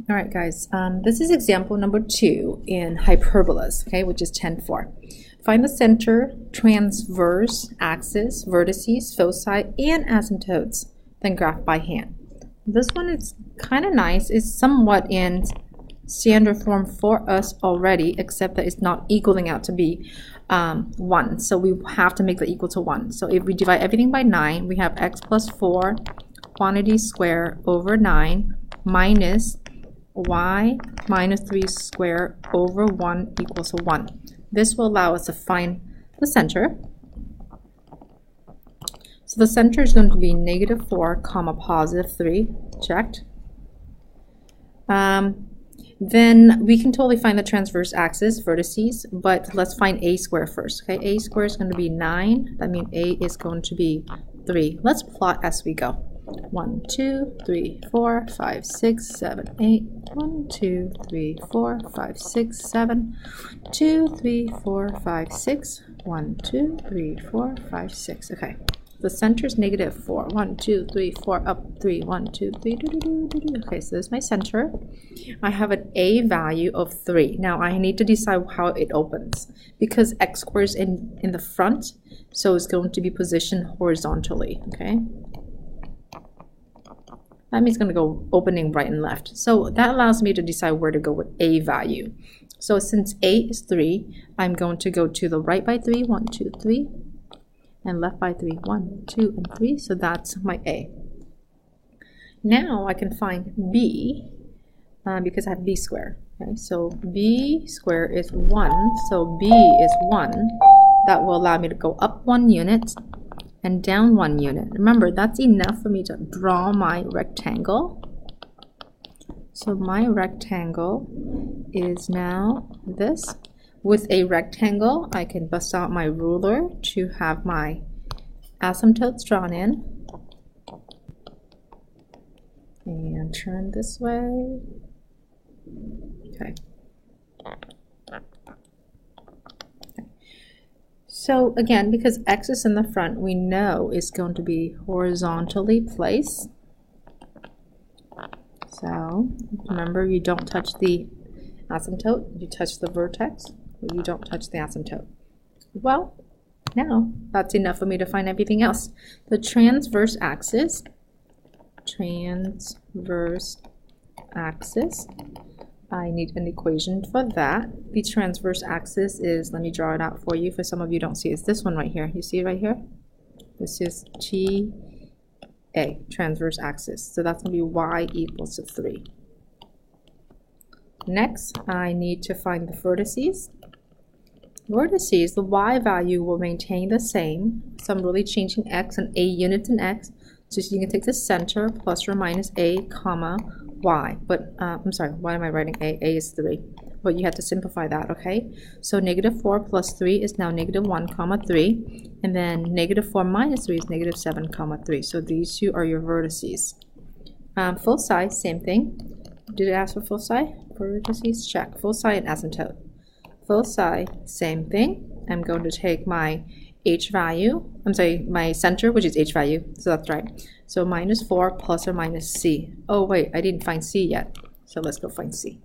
All right, guys, this is example number 2 in hyperbolas, okay, which is 10-4. Find the center, transverse axis, vertices, foci, and asymptotes, then graph by hand. This one is kind of nice. It's somewhat in standard form for us already, except that it's not equaling out to be 1. So we have to make that equal to 1. So if we divide everything by 9, we have x plus 4 quantity square over 9 minus y minus 3 squared over 1 equals to 1. This will allow us to find the center. So the center is going to be negative 4 comma positive 3, checked. Then we can totally find the transverse axis, vertices, but let's find a square first. Okay, a square is going to be 9. That means a is going to be 3. Let's plot as we go. 1, 2, 3, 4, 5, 6, 7, 8. 1, 2, 3, 4, 5, 6, 7. 2, 3, 4, 5, 6. 1, 2, 3, 4, 5, 6. Okay. The center is negative 4. 1, 2, 3, 4, up 3. 1, 2, 3. Okay, so this is my center. I have an a value of 3. Now I need to decide how it opens because x squared is in the front, so it's going to be positioned horizontally. Okay. That means it's going to go opening right and left. So that allows me to decide where to go with a value. So since a is 3, I'm going to go to the right by 3. 1, 2, 3. And left by 3. 1, 2, and 3. So that's my a. Now I can find b because I have b squared. Okay, so b squared is 1. So b is 1. That will allow me to go up 1 unit and down 1 unit. Remember, that's enough for me to draw my rectangle. So my rectangle is now this. With a rectangle, I can bust out my ruler to have my asymptotes drawn in. And turn this way. Okay. So again, because x is in the front, we know it's going to be horizontally placed. So remember, you don't touch the asymptote, you touch the vertex, but you don't touch the asymptote. Well, now that's enough for me to find everything else. The transverse axis, I need an equation for that. The transverse axis is, let me draw it out for you, for some of you don't see it. It's this one right here. You see it right here? This is TA, transverse axis. So that's going to be y equals to 3. Next, I need to find the vertices. Vertices, the y value will maintain the same. So I'm really changing x and a units in x. So you can take the center plus or minus a comma y. But I'm sorry, why am I writing a? A is 3. But you have to simplify that, okay? So negative 4 plus 3 is now negative 1 comma 3. And then negative 4 minus 3 is negative 7 comma 3. So these two are your vertices. Foci, same thing. Did it ask for foci? Vertices, check. Foci and asymptote. Foci, same thing. I'm going to take my h value, my center, which is h value, so that's right. So minus 4 plus or minus c. Oh wait, I didn't find c yet, so let's go find c.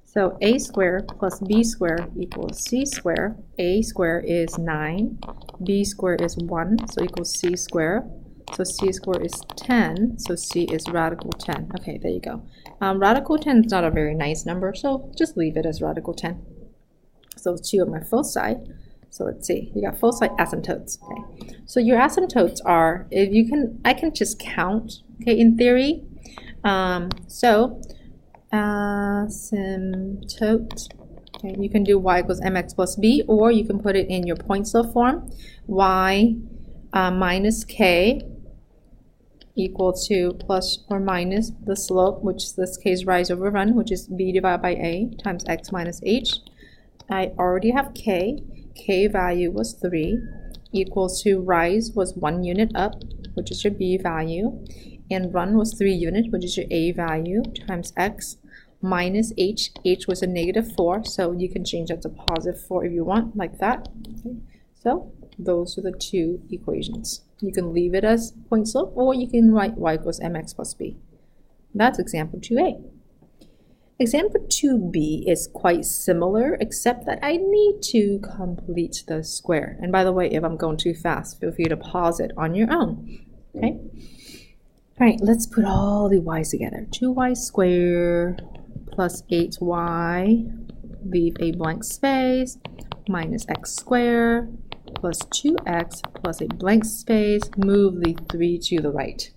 So a squared plus b squared equals c squared. A squared is 9, b squared is 1, so equals c squared. So c squared is 10, so c is radical 10. Okay, there you go. Radical 10 is not a very nice number, so just leave it as radical 10. So 2 of my foci. So let's see, you got foci, asymptotes. Okay, so your asymptotes are, if you can, I can just count. Okay, in theory. So asymptote. Okay, you can do y equals mx plus b, or you can put it in your Poincare form. Y minus k equal to plus or minus the slope, which in this case rise over run, which is b divided by a times x minus h. I already have k. K value was 3, equals to rise was 1 unit up, which is your b value, and run was 3 units, which is your a value, times x minus h. H was a negative 4, so you can change that to positive 4 if you want, like that. Okay. So those are the two equations. You can leave it as point slope, or you can write y equals mx plus b. That's example 2a. Example 2b is quite similar, except that I need to complete the square. And by the way, if I'm going too fast, feel free to pause it on your own. Okay? All right, let's put all the y's together. 2y squared plus 8y, leave a blank space, minus x squared plus 2x plus a blank space, move the 3 to the right.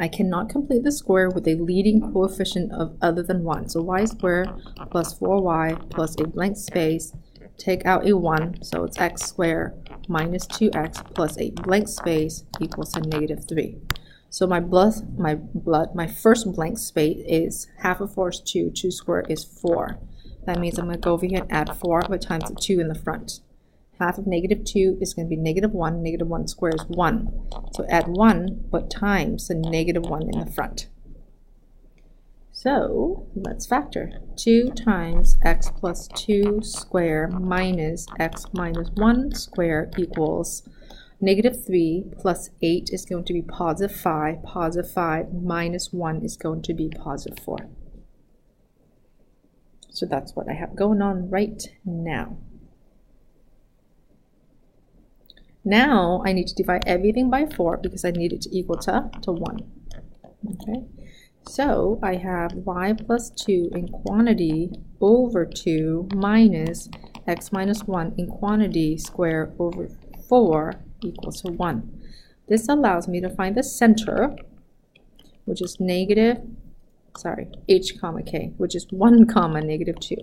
I cannot complete the square with a leading coefficient of other than 1. So y squared plus 4y plus a blank space, take out a 1, so it's x squared minus 2x plus a blank space equals to negative 3. So my first blank space is half of 4 is 2, 2 squared is 4. That means I'm going to go over here and add 4 but times the 2 in the front. Half of negative 2 is going to be negative 1. Negative 1 squared is 1. So add 1, but times the negative 1 in the front. So let's factor. 2 times x plus 2 squared minus x minus 1 squared equals negative 3 plus 8 is going to be positive 5. Positive 5 minus 1 is going to be positive 4. So that's what I have going on right now. Now I need to divide everything by 4 because I need it to equal to 1. Okay, so I have y plus 2 in quantity over 2 minus x minus 1 in quantity squared over 4 equals to 1. This allows me to find the center, which is h comma k, which is 1 comma negative 2.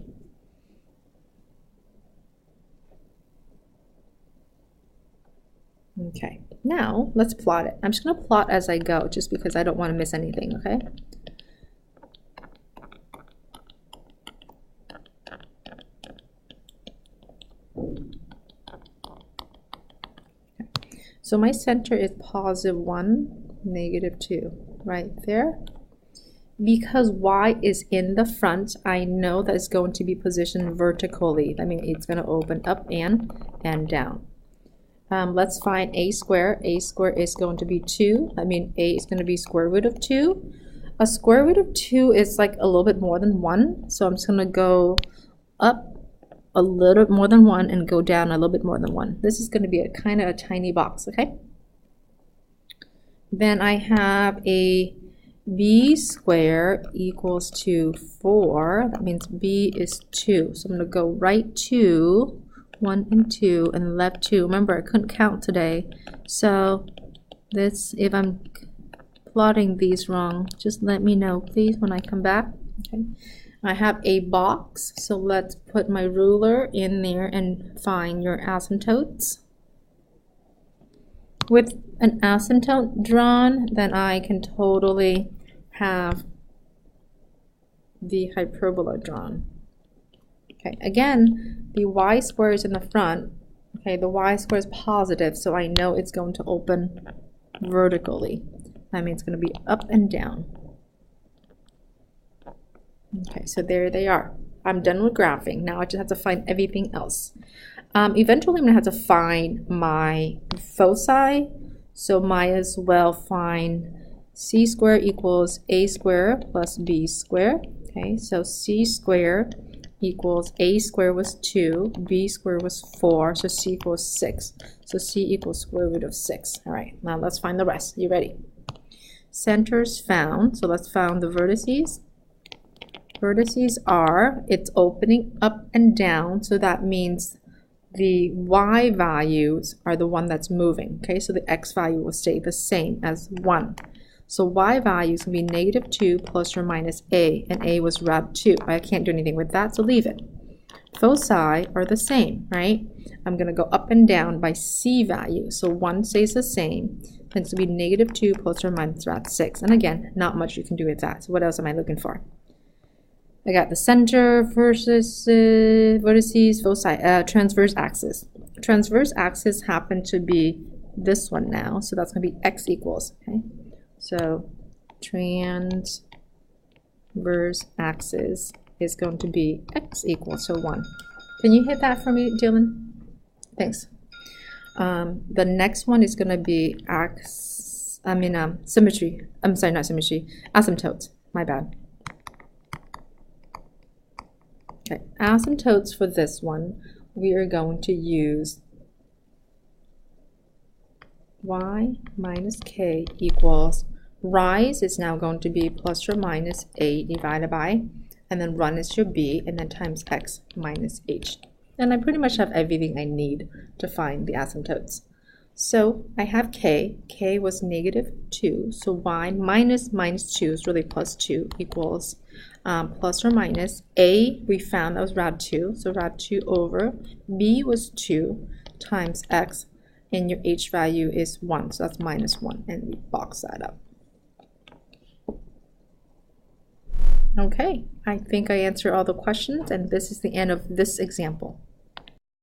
Okay, now let's plot it. I'm just going to plot as I go just because I don't want to miss anything, okay? So my center is positive 1, negative 2, right there. Because y is in the front, I know that it's going to be positioned vertically. That means it's going to open up and down. Let's find a squared. A squared is going to be 2. I mean, a is going to be square root of 2. A square root of 2 is like a little bit more than 1. So I'm just going to go up a little bit more than 1 and go down a little bit more than 1. This is going to be a kind of a tiny box, okay? Then I have a b squared equals to 4. That means b is 2. So I'm going to go right 2. 1 and 2 and left 2. Remember, I couldn't count today, so this, if I'm plotting these wrong, just let me know please when I come back. Okay, I have a box, so let's put my ruler in there and find your asymptotes. With an asymptote drawn, then I can totally have the hyperbola drawn. Okay, again, the y square is in the front. Okay, the y square is positive, so I know it's going to open vertically. That means it's going to be up and down. Okay, so there they are. I'm done with graphing. Now I just have to find everything else. Eventually, I'm going to have to find my foci, so might as well find c squared equals a squared plus b squared. Okay, so c squared equals a squared was 2, b squared was 4, so c equals 6. So c equals square root of 6. All right, now let's find the rest. You ready? Centers found. So let's find the vertices. Vertices are, it's opening up and down, so that means the y values are the one that's moving. Okay, so the x value will stay the same as 1. So y values can be negative 2 plus or minus a, and a was rad 2. I can't do anything with that, so leave it. Foci are the same, right? I'm going to go up and down by c value. So 1 stays the same. Then it's going to be negative 2 plus or minus rad 6. And again, not much you can do with that. So what else am I looking for? I got the center versus vertices, foci, transverse axis. Transverse axis happen to be this one now, so that's going to be x equals, okay? So transverse axis is going to be x equals to 1. Can you hit that for me, Dylan? Thanks. The next one is going to be symmetry. I'm sorry, not symmetry. Asymptotes. My bad. Okay, asymptotes for this one, we are going to use y minus k equals rise is now going to be plus or minus a divided by, and then run is your b, and then times x minus h. And I pretty much have everything I need to find the asymptotes. So I have k was negative 2, so y minus 2 is really plus 2 equals plus or minus a, we found that was rad 2, so rad 2 over b was 2 times x, and your h value is 1, so that's minus 1, and we box that up. Okay, I think I answered all the questions, and this is the end of this example.